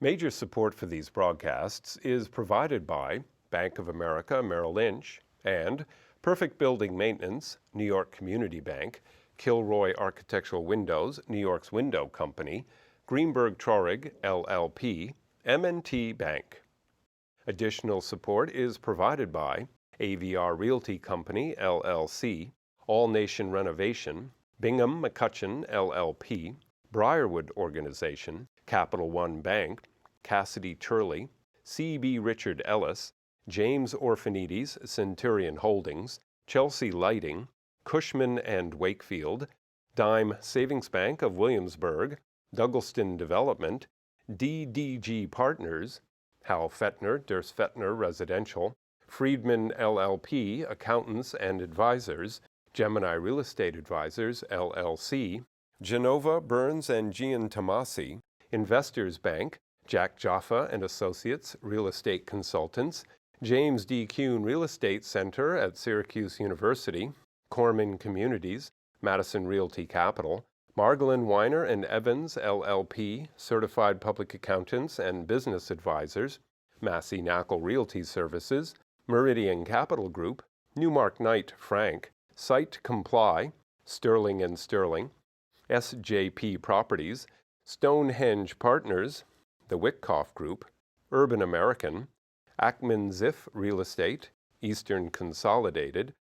Major support for these broadcasts is provided by Bank of America Merrill Lynch and Perfect Building Maintenance, New York Community Bank, Kilroy Architectural Windows, New York's Window Company, Greenberg Traurig, LLP, M&T Bank. Additional support is provided by AVR Realty Company, LLC, All Nation Renovation, Bingham McCutcheon, LLP, Briarwood Organization, Capital One Bank, Cassidy Turley, C.B. Richard Ellis, James Orphanides, Centurion Holdings, Chelsea Lighting, Cushman and Wakefield, Dime Savings Bank of Williamsburg, Douglaston Development, DDG Partners, Hal Fettner, Durst Fettner Residential, Friedman LLP, Accountants and Advisors, Gemini Real Estate Advisors, LLC, Genova, Burns and Gian Tomasi, Investors Bank, Jack Jaffa and Associates, Real Estate Consultants, James D. Kuhn Real Estate Center at Syracuse University, Corman Communities, Madison Realty Capital, Margolin Weiner and Evans, LLP, Certified Public Accountants and Business Advisors, Massey Knackle Realty Services, Meridian Capital Group, Newmark Knight Frank, Site Comply, Sterling and Sterling, SJP Properties, Stonehenge Partners, the Wickoff Group, Urban American, Ackman Ziff Real Estate, Eastern Consolidated,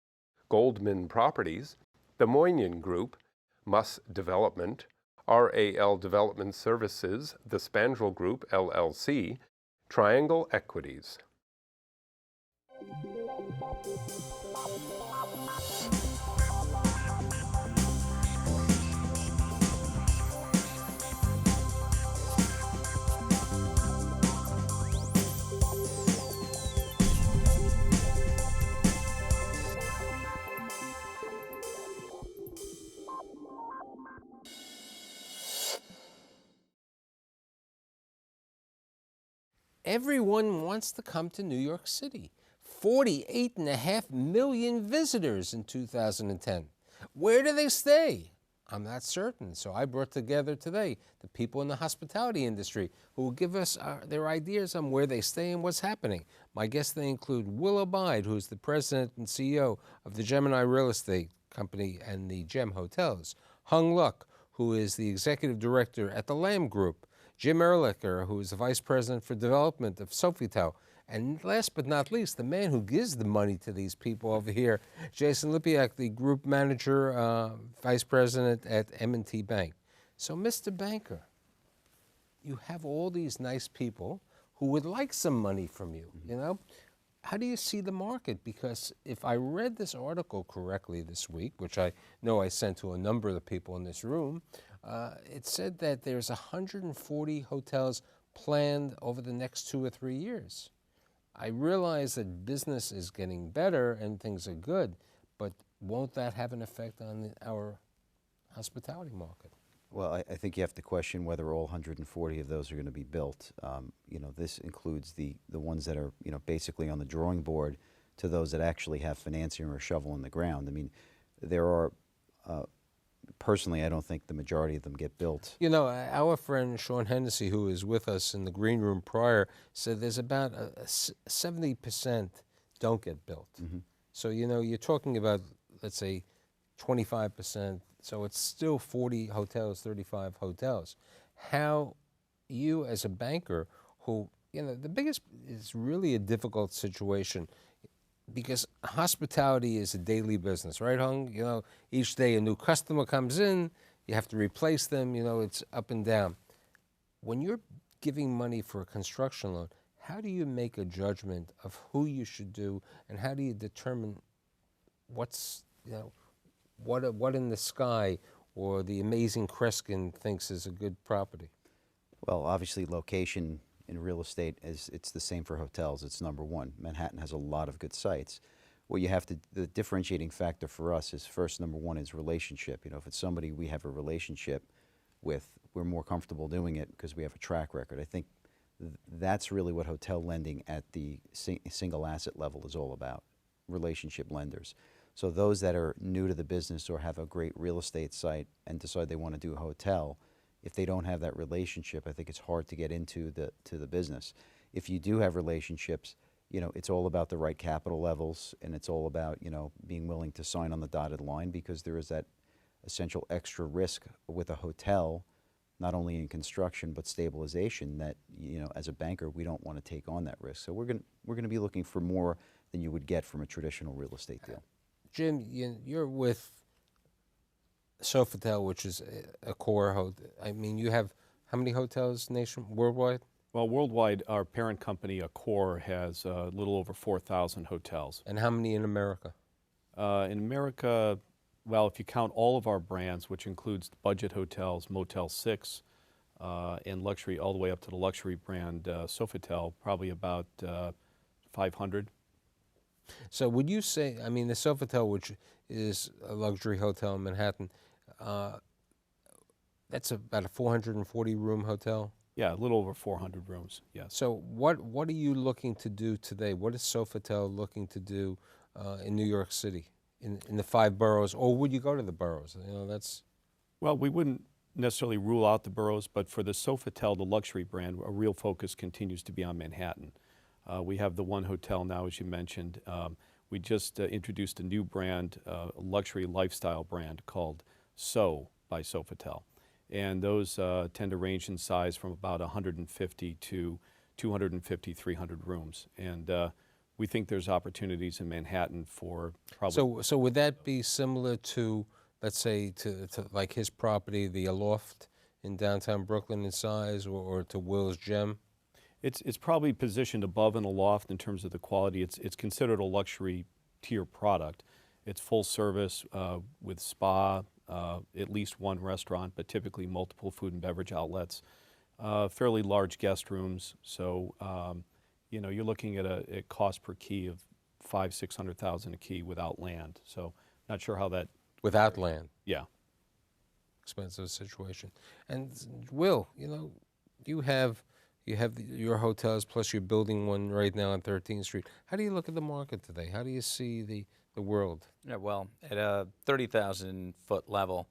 Goldman Properties, the Moynihan Group, Muss Development, RAL Development Services, the Spandrel Group, LLC, Triangle Equities. Everyone wants to come to New York City. 48.5 million visitors in 2010. Where do they stay? I'm not certain, so I brought together today the people in the hospitality industry who will give us their ideas on where they stay and what's happening. My guests, they include Will Abide, who's the president and CEO of the Gemini Real Estate Company and the Gem Hotels, Hung Luk, who is the executive director at the Lamb Group, Jim Ehrlicher, who is the vice president for development of Sofitel, and last but not least, the man who gives the money to these people over here, Jason Lipiak, the group manager, vice president at M&T Bank. So, Mr. Banker, you have all these nice people who would like some money from you, you know? How do you see the market? Because if I read this article correctly this week, which I know I sent to a number of the people in this room, it said that there's 140 hotels planned over the next 2 or 3 years. I realize that business is getting better and things are good, but won't that have an effect on our hospitality market? Well, I think you have to question whether all 140 of those are going to be built. This includes the ones that are, basically on the drawing board to those that actually have financing or a shovel in the ground. I mean, there are, personally, I don't think the majority of them get built. You know, our friend Sean Hennessy, who is with us in the green room prior, said there's about 70% don't get built. Mm-hmm. So, you're talking about, let's say, 25%. So it's still 40 hotels, 35 hotels. How you as a banker who, the biggest is really a difficult situation because hospitality is a daily business, right, Hung? Each day a new customer comes in, you have to replace them, it's up and down. When you're giving money for a construction loan, how do you make a judgment of who you should do and how do you determine what's, what in the sky or the amazing Kreskin thinks is a good property? Well, obviously location in real estate, it's the same for hotels. It's number one. Manhattan has a lot of good sites. What you have to, the differentiating factor for us is first, number one is relationship. If it's somebody we have a relationship with, we're more comfortable doing it because we have a track record. I think that's really what hotel lending at the single asset level is all about, relationship lenders. So those that are new to the business or have a great real estate site and decide they want to do a hotel, If they don't have that relationship, I think it's hard to get into the business. If you do have relationships, it's all about the right capital levels, and it's all about, being willing to sign on the dotted line, because there is that essential extra risk with a hotel, not only in construction but stabilization, that, as a banker, we don't want to take on that risk. So we're going to be looking for more than you would get from a traditional real estate deal. Jim, you're with Sofitel, which is a core hotel. I mean, you have how many hotels worldwide? Well, worldwide, our parent company, Accor, has a little over 4,000 hotels. And how many in America? In America, well, if you count all of our brands, which includes budget hotels, Motel 6, and luxury, all the way up to the luxury brand Sofitel, probably about 500. So would you say, I mean, the Sofitel, which is a luxury hotel in Manhattan, that's about a 440-room hotel? Yeah, a little over 400 rooms, yes. So what are you looking to do today? What is Sofitel looking to do in New York City, in the 5 boroughs, or would you go to the boroughs? That's... Well, we wouldn't necessarily rule out the boroughs, but for the Sofitel, the luxury brand, a real focus continues to be on Manhattan. We have the one hotel now, as you mentioned. We just introduced a new brand, a luxury lifestyle brand called So by Sofitel. And those tend to range in size from about 150 to 250, 300 rooms. And we think there's opportunities in Manhattan for probably... So would that be similar to, let's say, to like his property, the Aloft in downtown Brooklyn in size, or to Will's Gem? It's probably positioned above and aloft in terms of the quality. It's considered a luxury tier product. It's full service with spa, at least one restaurant, but typically multiple food and beverage outlets, fairly large guest rooms. So, you're looking at a cost per key of $500,000-600,000 a key without land. So, not sure how that... Without land? Yeah. Expensive situation. And Will, you have your hotels, plus you're building one right now on 13th Street. How do you look at the market today? How do you see the world? Yeah, well, at a 30,000-foot level,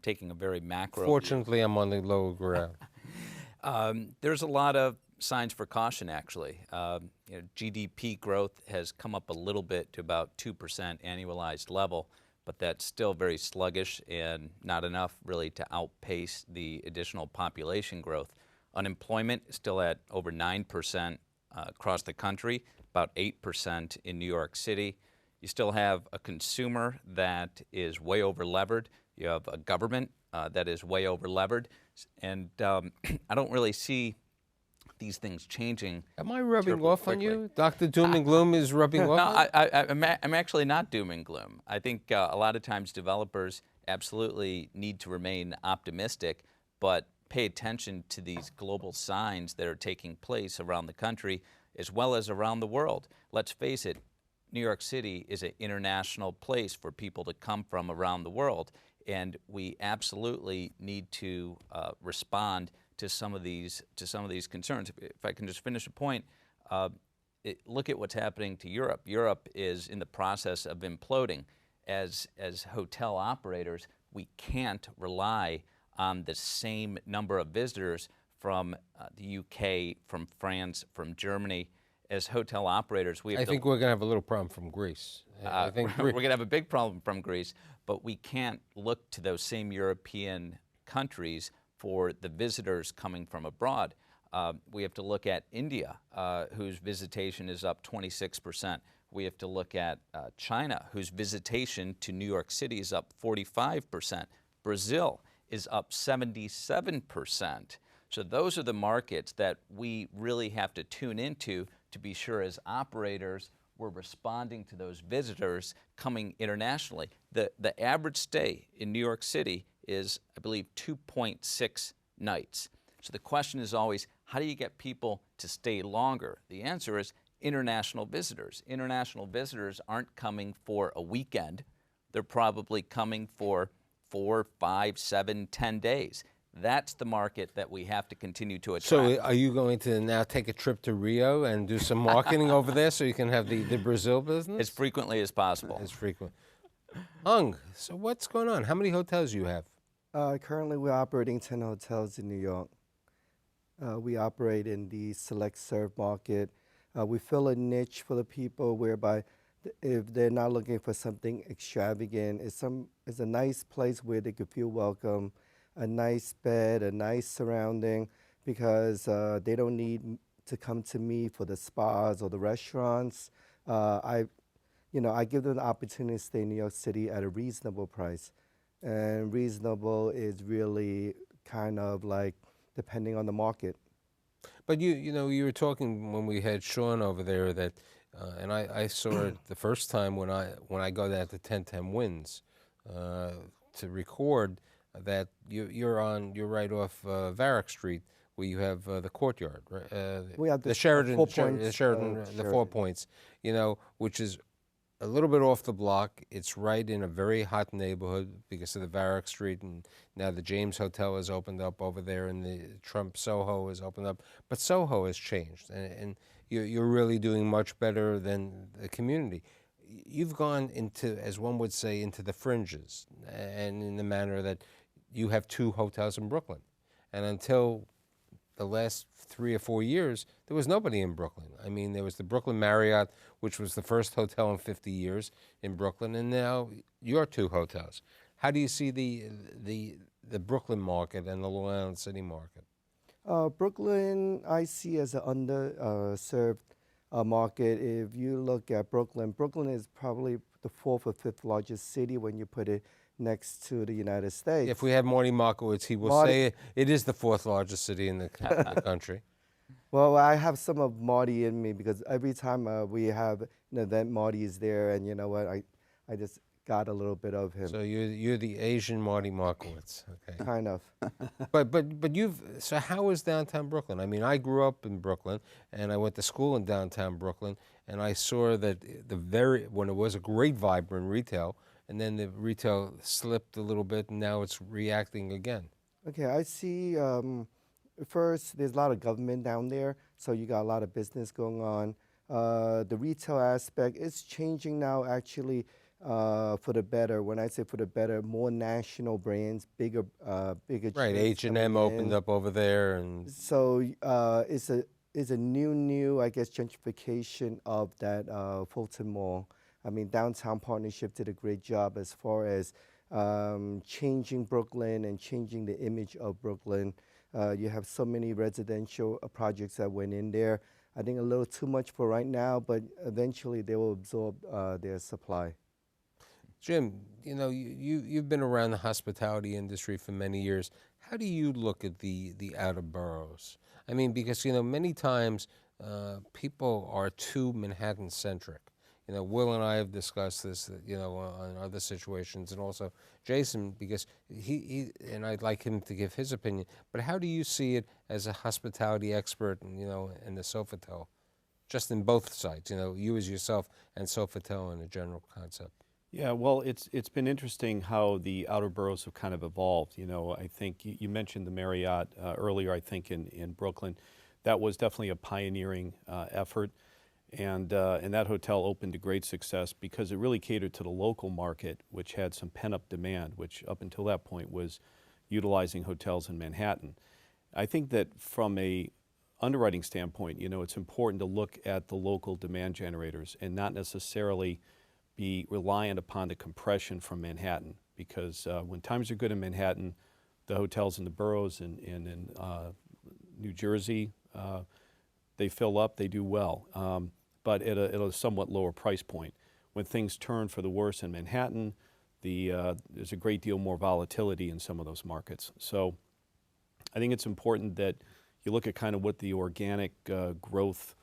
taking a very macro Fortunately, I'm on the low ground. there's a lot of signs for caution, actually. GDP growth has come up a little bit to about 2% annualized level, but that's still very sluggish and not enough really to outpace the additional population growth. Unemployment is still at over 9% across the country, about 8% in New York City. You still have a consumer that is way over-levered. You have a government that is way over-levered. And I don't really see these things changing. Am I rubbing terribly off on quickly. you? Dr. Doom and Gloom is rubbing off on you? I'm actually not doom and gloom. I think a lot of times developers absolutely need to remain optimistic, but pay attention to these global signs that are taking place around the country as well as around the world. Let's face it, New York City is an international place for people to come from around the world, and we absolutely need to respond to some of these concerns. If I can just finish a point, look at what's happening to Europe. Europe is in the process of imploding. As hotel operators, we can't rely on the same number of visitors from the UK, from France, from Germany. As hotel operators, we have I think we're going to have a little problem from Greece. I think we're going to have a big problem from Greece, but we can't look to those same European countries for the visitors coming from abroad. We have to look at India, whose visitation is up 26%. We have to look at China, whose visitation to New York City is up 45%. Brazil is up 77%. So those are the markets that we really have to tune into to be sure as operators we're responding to those visitors coming internationally. The average stay in New York City is, I believe, 2.6 nights. So the question is always, how do you get people to stay longer? The answer is international visitors. International visitors aren't coming for a weekend. They're probably coming for 4, 5, 7, 10 days. That's the market that we have to continue to attract. So are you going to now take a trip to Rio and do some marketing over there so you can have the Brazil business? As frequently as possible. As frequent. Hung, so what's going on? How many hotels do you have? Currently, we're operating 10 hotels in New York. We operate in the select serve market. We fill a niche for the people whereby if they're not looking for something extravagant, it's a nice place where they could feel welcome, a nice bed, a nice surrounding, because they don't need to come to me for the spas or the restaurants. I give them the opportunity to stay in New York City at a reasonable price. And reasonable is really kind of like depending on the market. But you were talking when we had Sean over there that, and I saw it the first time when I go down to 1010 Winds to record that you're right off Varick Street where you have the courtyard, right? We have the Sheraton, 4 Points, the Sheraton, the 4 Sheraton. Points, which is a little bit off the block. It's right in a very hot neighborhood because of the Varick Street, and now the James Hotel has opened up over there, and the Trump Soho has opened up. But Soho has changed, and you're really doing much better than the community. You've gone into, as one would say, into the fringes, and in the manner that you have 2 hotels in Brooklyn, and until the last 3 or 4 years, there was nobody in Brooklyn. I mean, there was the Brooklyn Marriott, which was the first hotel in 50 years in Brooklyn, and now your 2 hotels. How do you see the Brooklyn market and the Long Island City market? Brooklyn, I see as an underserved market. If you look at Brooklyn, Brooklyn is probably the 4th or 5th largest city when you put it next to the United States. If we have Marty Markowitz, he will say it is the 4th largest city in the country. Well, I have some of Marty in me because every time we have an event, Marty is there, and you know what? I just got a little bit of him. So you're the Asian Marty Markowitz, okay? Kind of. So how is downtown Brooklyn? I mean, I grew up in Brooklyn, and I went to school in downtown Brooklyn, and I saw that when it was a great vibrant retail, and then the retail slipped a little bit, and now it's reacting again. Okay, I see. First, there's a lot of government down there, so you got a lot of business going on. The retail aspect is changing now, actually, for the better. When I say for the better, more national brands, bigger Right, chains H&M coming opened in. up over there, and So it's a new, I guess, gentrification of that Fulton Mall. I mean, Downtown Partnership did a great job as far as changing Brooklyn and changing the image of Brooklyn. You have so many residential projects that went in there. I think a little too much for right now, but eventually they will absorb their supply. Jim, you've been around the hospitality industry for many years. How do you look at the outer boroughs? I mean, because many times people are too Manhattan-centric. Will and I have discussed this, on other situations, and also Jason, because he and I'd like him to give his opinion. But how do you see it as a hospitality expert, and in the Sofitel, just in both sides? You as yourself and Sofitel in a general concept. Yeah, well, it's been interesting how the outer boroughs have kind of evolved. I think you mentioned the Marriott earlier, I think in Brooklyn. That was definitely a pioneering effort. And that hotel opened to great success because it really catered to the local market, which had some pent-up demand, which up until that point was utilizing hotels in Manhattan. I think that from a underwriting standpoint, it's important to look at the local demand generators and not necessarily be reliant upon the compression from Manhattan, because when times are good in Manhattan, the hotels in the boroughs and in New Jersey, they fill up, they do well, but at a somewhat lower price point. When things turn for the worse in Manhattan, there's a great deal more volatility in some of those markets. So I think it's important that you look at kind of what the organic growth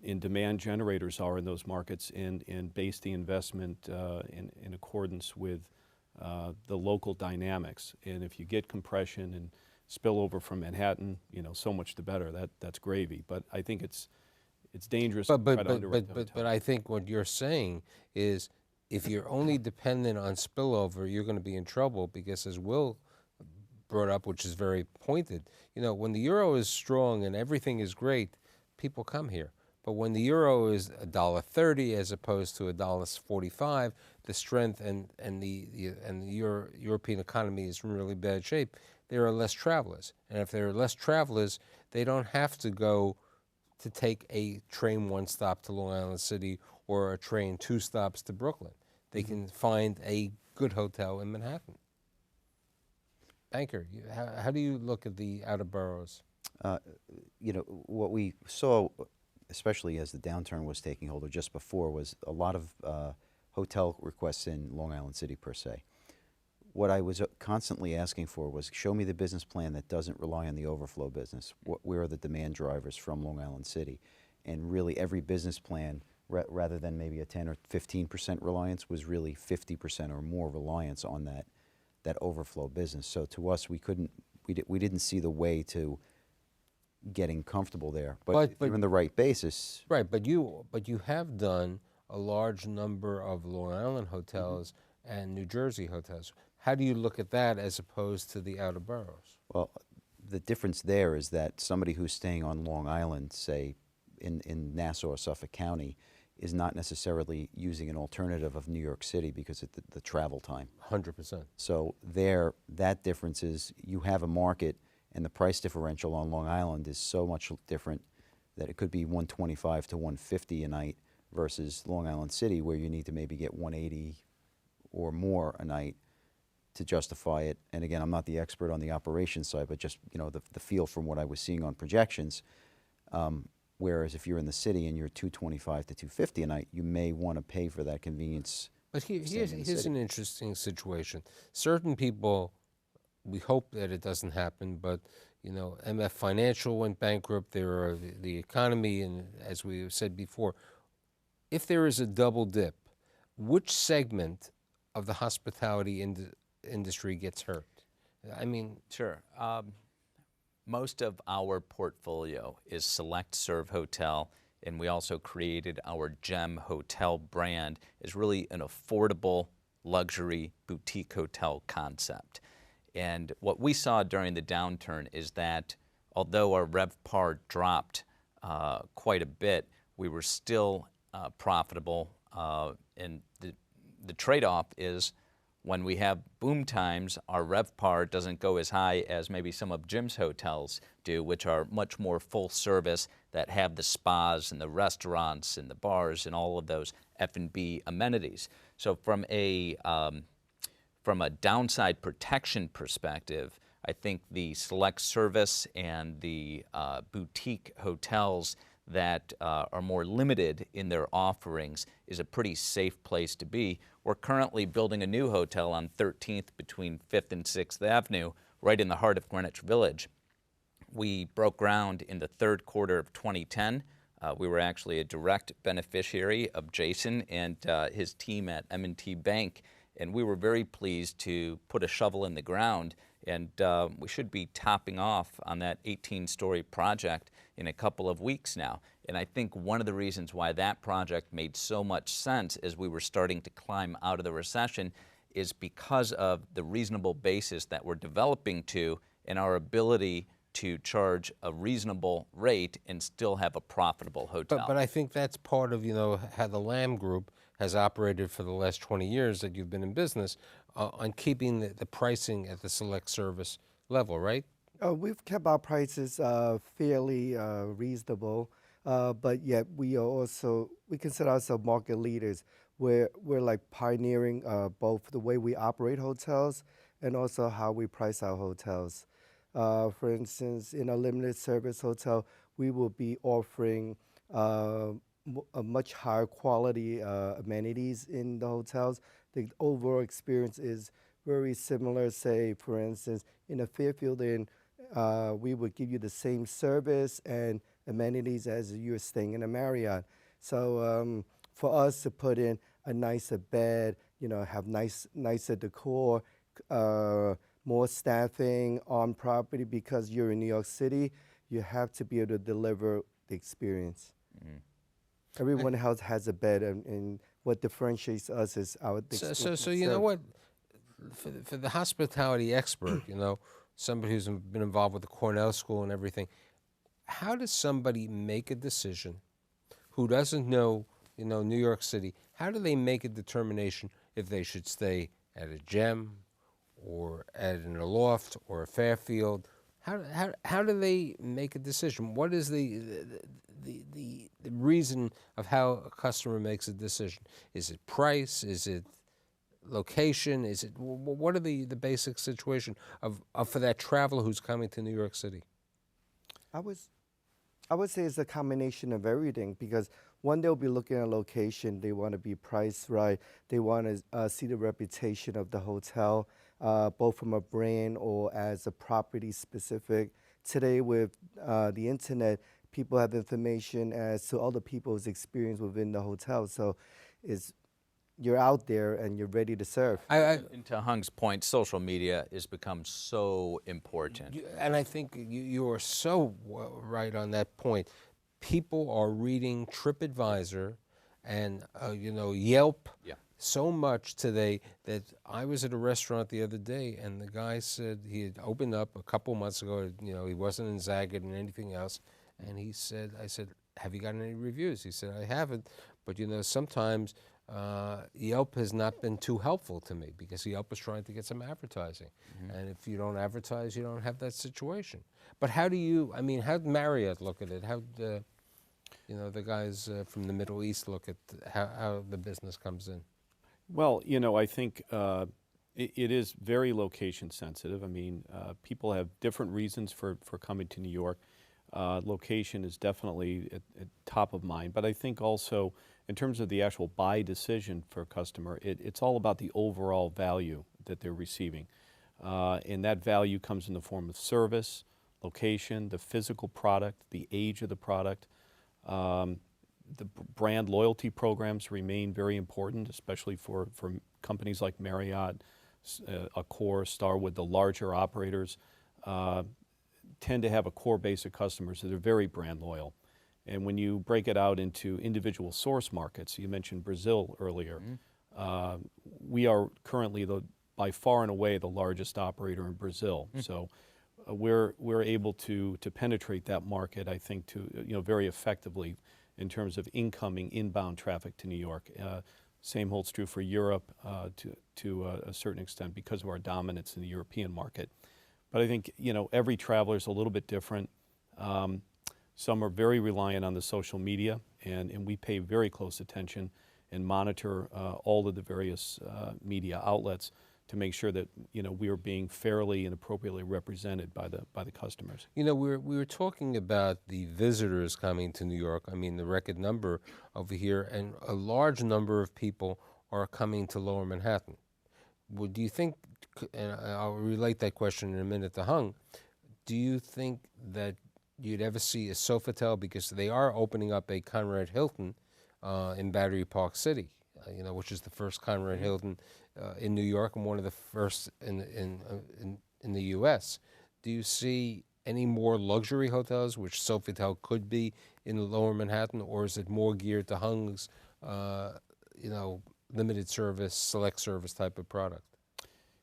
in demand generators are in those markets and base the investment in accordance with the local dynamics. And if you get compression and spillover from Manhattan, so much the better. That's gravy. But I think it's dangerous to try to underwrite the hotel. But I think what you're saying is if you're only dependent on spillover, you're going to be in trouble because, as Will brought up, which is very pointed, when the euro is strong and everything is great, people come here. But when the euro is $1.30 as opposed to $1.45, the strength and the European economy is in really bad shape. There are less travelers, and if there are less travelers, they don't have to go to take a train one stop to Long Island City or a train 2 stops to Brooklyn. They can find a good hotel in Manhattan. Banker, how do you look at the outer boroughs? You know, what we saw, especially as the downturn was taking hold, or just before, was a lot of hotel requests in Long Island City per se. What I was constantly asking for was, show me the business plan that doesn't rely on the overflow business. Where are the demand drivers from Long Island City? And really every business plan, rather than maybe a 10 or 15% reliance, was really 50% or more reliance on that overflow business. So to us, we didn't see the way to getting comfortable there. But if you're in the right basis. Right, but you have done a large number of Long Island hotels and New Jersey hotels. How do you look at that as opposed to the outer boroughs? Well, the difference there is that somebody who's staying on Long Island, say in Nassau or Suffolk County, is not necessarily using an alternative of New York City because of the travel time. 100%. So there, that difference is you have a market, and the price differential on Long Island is so much different that it could be $125 to $150 a night versus Long Island City, where you need to maybe get $180 or more a night to justify it. And again, I'm not the expert on the operations side, but just the feel from what I was seeing on projections. Whereas if you're in the city and you're $225 to $250 a night, you may want to pay for that convenience. But here's an interesting situation. Certain people, we hope that it doesn't happen, but MF Financial went bankrupt. There are the economy, and as we said before, if there is a double dip, which segment of the hospitality industry gets hurt? I mean, Sure. Most of our portfolio is select serve hotel, and we also created our Gem Hotel brand as really an affordable luxury boutique hotel concept. And what we saw during the downturn is that although our RevPAR dropped quite a bit, we were still profitable. And the trade-off is when we have boom times, our RevPAR doesn't go as high as maybe some of Jim's hotels do, which are much more full service, that have the spas and the restaurants and the bars and all of those F&B amenities. So from a downside protection perspective, I think the select service and the boutique hotels that are more limited in their offerings is a pretty safe place to be. We're currently building a new hotel on 13th between 5th and 6th Avenue, right in the heart of Greenwich Village. We broke ground in the third quarter of 2010. We were actually a direct beneficiary of Jason and his team at M&T Bank, and we were very pleased to put a shovel in the ground, and we should be topping off on that 18-story project in a couple of weeks now. And I think one of the reasons why that project made so much sense as we were starting to climb out of the recession is because of the reasonable basis that we're developing to and our ability to charge a reasonable rate and still have a profitable hotel. But I think that's part of how the Lamb Group has operated for the last 20 years that you've been in business on keeping the pricing at the select service level, right? We've kept our prices fairly reasonable, but yet we consider ourselves market leaders. We're like pioneering both the way we operate hotels and also how we price our hotels. For instance, in a limited service hotel, we will be offering a much higher quality amenities in the hotels. The overall experience is very similar. Say, for instance, in a Fairfield Inn, we would give you the same service and amenities as you're staying in a Marriott. So for us to put in a nicer bed, have nicer decor, more staffing on property, because you're in New York City, you have to be able to deliver the experience. Mm-hmm. Everyone else has a bed, and what differentiates us is our. So you know what, for the hospitality expert, somebody who's been involved with the Cornell School and everything, how does somebody make a decision who doesn't know, New York City, how do they make a determination if they should stay at a Gem or at a loft or a Fairfield? How do they make a decision? What is the reason of how a customer makes a decision? Is it price? Is it location? Is it what are the basic situation of for that traveler who's coming to New York City? I would say it's a combination of everything because one, they'll be looking at location. They want to be priced right. They want to see the reputation of the hotel, both from a brand or as a property specific. Today with the internet, people have information as to other people's experience within the hotel. So you're out there and you're ready to serve. And to Hung's point, social media has become so important. And I think you are so right on that point. People are reading TripAdvisor and Yelp so much today that I was at a restaurant the other day and the guy said he had opened up a couple months ago. He wasn't in Zagat and anything else, and I said, have you got any reviews? He said, I haven't, but sometimes Yelp has not been too helpful to me because Yelp is trying to get some advertising. And if you don't advertise, you don't have that situation. But how'd Marriott look at it? How'd the guys from the Middle East look at how the business comes in? Well, I think it is very location sensitive. People have different reasons for coming to New York. Location is definitely at top of mind, but I think also in terms of the actual buy decision for a customer, it's all about the overall value that they're receiving. And that value comes in the form of service, location, the physical product, the age of the product. The brand loyalty programs remain very important, especially for companies like Marriott, Accor, Starwood, the larger operators. Tend to have a core base of customers that are very brand loyal. And when you break it out into individual source markets, you mentioned Brazil earlier, we are currently by far and away the largest operator in Brazil. So we're able to penetrate that market, I think, very effectively in terms of inbound traffic to New York. Same holds true for Europe to a certain extent because of our dominance in the European market. But I think, every traveler is a little bit different. Some are very reliant on the social media, and we pay very close attention and monitor all of the various media outlets to make sure that, we are being fairly and appropriately represented by the customers. We were talking about the visitors coming to New York. The record number over here, and a large number of people are coming to Lower Manhattan. Do you think, and I'll relate that question in a minute to Hung, do you think that you'd ever see a Sofitel, because they are opening up a Conrad Hilton in Battery Park City, which is the first Conrad Hilton in New York and one of the first in the U.S. Do you see any more luxury hotels, which Sofitel could be in Lower Manhattan, or is it more geared to Hung's, limited service, select service type of product?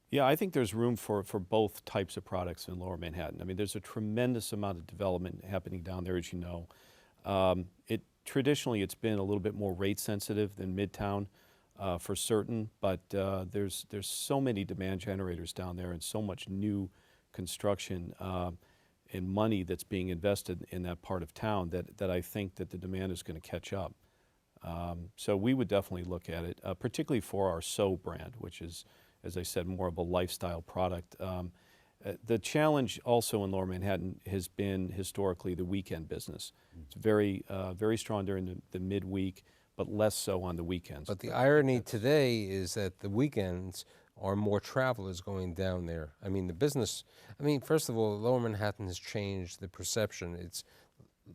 Yeah, I think there's room for both types of products in Lower Manhattan. There's a tremendous amount of development happening down there, as you know. Traditionally, it's been a little bit more rate sensitive than Midtown for certain, but there's so many demand generators down there and so much new construction and money that's being invested in that part of town that I think that the demand is going to catch up. So we would definitely look at it, particularly for our So brand, which is, as I said, more of a lifestyle product. The challenge also in Lower Manhattan has been historically the weekend business. It's very strong during the midweek, but less so on the weekends. But the irony today is that the weekends are more travelers going down there. The business, first of all, Lower Manhattan has changed the perception.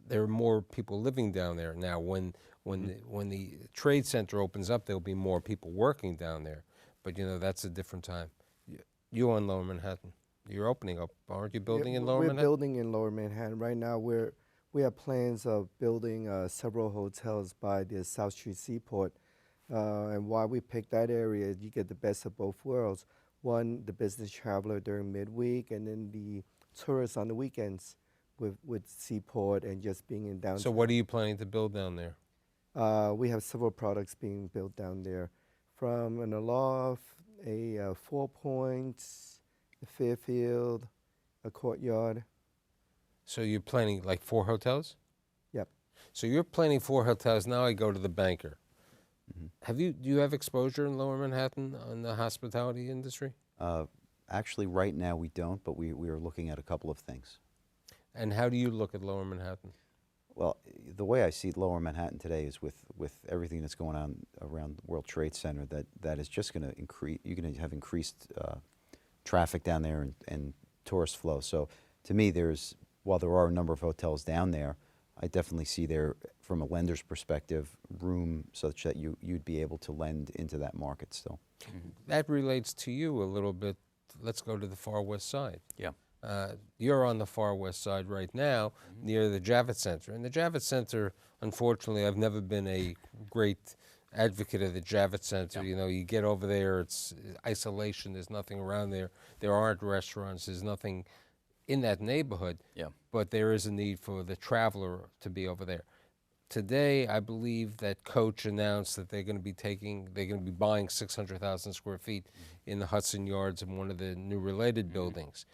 There are more people living down there now. When the trade center opens up, there'll be more people working down there. But that's a different time. You on Lower Manhattan? You're opening up, aren't you? Building in Lower Manhattan? We're building in Lower Manhattan right now. We have plans of building several hotels by the South Street Seaport. And why we picked that area is you get the best of both worlds. One, the business traveler during midweek, and then the tourists on the weekends with Seaport and just being in downtown. So what are you planning to build down there? We have several products being built down there, from an Aloft, a Four Points, a Fairfield, a Courtyard. So you're planning like 4 hotels? Yep. So you're planning 4 hotels. Now I go to the banker. Do you have exposure in Lower Manhattan on the hospitality industry? Actually, right now we don't, but we are looking at a couple of things. And how do you look at Lower Manhattan? Well, the way I see Lower Manhattan today is with everything that's going on around the World Trade Center, that is just going to increase. You're going to have increased traffic down there and tourist flow. So to me, while there are a number of hotels down there, I definitely see there, from a lender's perspective, room such that you'd be able to lend into that market still. That relates to you a little bit. Let's go to the far west side. Yeah. You're on the far west side right now, near the Javits Center. And the Javits Center, unfortunately, I've never been a great advocate of the Javits Center. You know, you get over there, it's isolation, there's nothing around there. There aren't restaurants, there's nothing in that neighborhood. Yeah. But there is a need for the traveler to be over there. Today, I believe that Coach announced that they're going to be buying 600,000 square feet in the Hudson Yards and one of the new related buildings.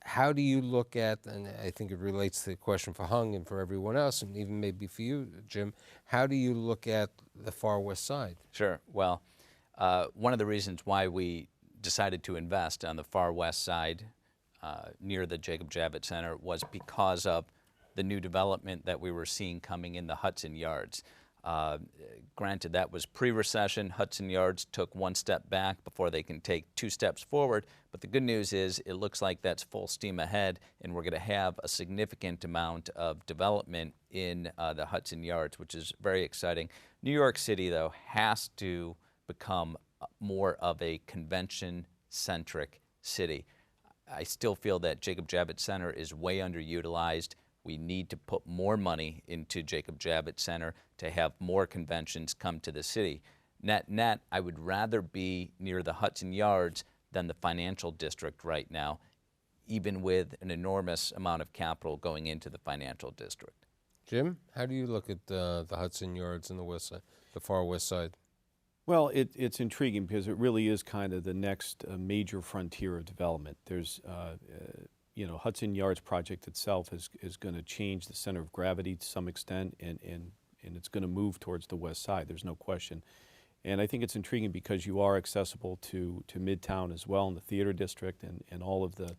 How do you look at, and I think it relates to the question for Hung and for everyone else, and even maybe for you, Jim, how do you look at the far west side? Sure. Well, one of the reasons why we decided to invest on the far west side near the Jacob Javits Center was because of the new development that we were seeing coming in the Hudson Yards. Granted, that was pre-recession. Hudson Yards took 1 step back before they can take 2 steps forward. But the good news is it looks like that's full steam ahead, and we're going to have a significant amount of development in the Hudson Yards, which is very exciting. New York City, though, has to become more of a convention-centric city. I still feel that Jacob Javits Center is way underutilized. We need to put more money into Jacob Javits Center to have more conventions come to the city. Net, I would rather be near the Hudson Yards than the financial district right now, even with an enormous amount of capital going into the financial district. Jim, how do you look at the Hudson Yards and the west side, the far west side? Well, it's intriguing because it really is kind of the next major frontier of development. There's, Hudson Yards project itself is going to change the center of gravity to some extent, and it's going to move towards the west side. There's no question. And I think it's intriguing because you are accessible to Midtown as well in the theater district and all of the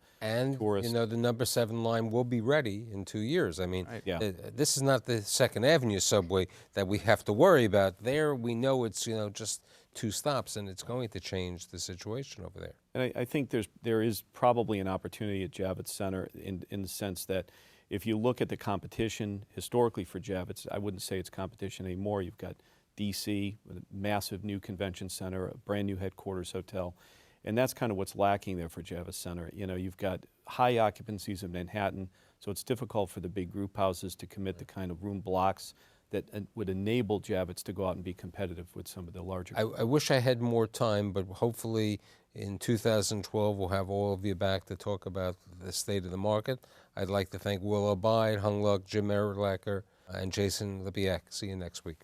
tourists. And, the number 7 line will be ready in 2 years. I mean, Right. Yeah. This is not the 2nd Avenue subway that we have to worry about. There we know it's, just 2 stops, and it's going to change the situation over there. And I think there is probably an opportunity at Javits Center in the sense that if you look at the competition historically for Javits, I wouldn't say it's competition anymore. You've got DC, with a massive new convention center, a brand new headquarters hotel, and that's kind of what's lacking there for Javits Center. You've got high occupancies in Manhattan, so it's difficult for the big group houses to commit the kind of room blocks that would enable Javits to go out and be competitive with some of the larger. I wish I had more time, but hopefully in 2012 we'll have all of you back to talk about the state of the market. I'd like to thank Will Abide, Hung Luk, Jim Erlacher, and Jason Lipiak. See you next week.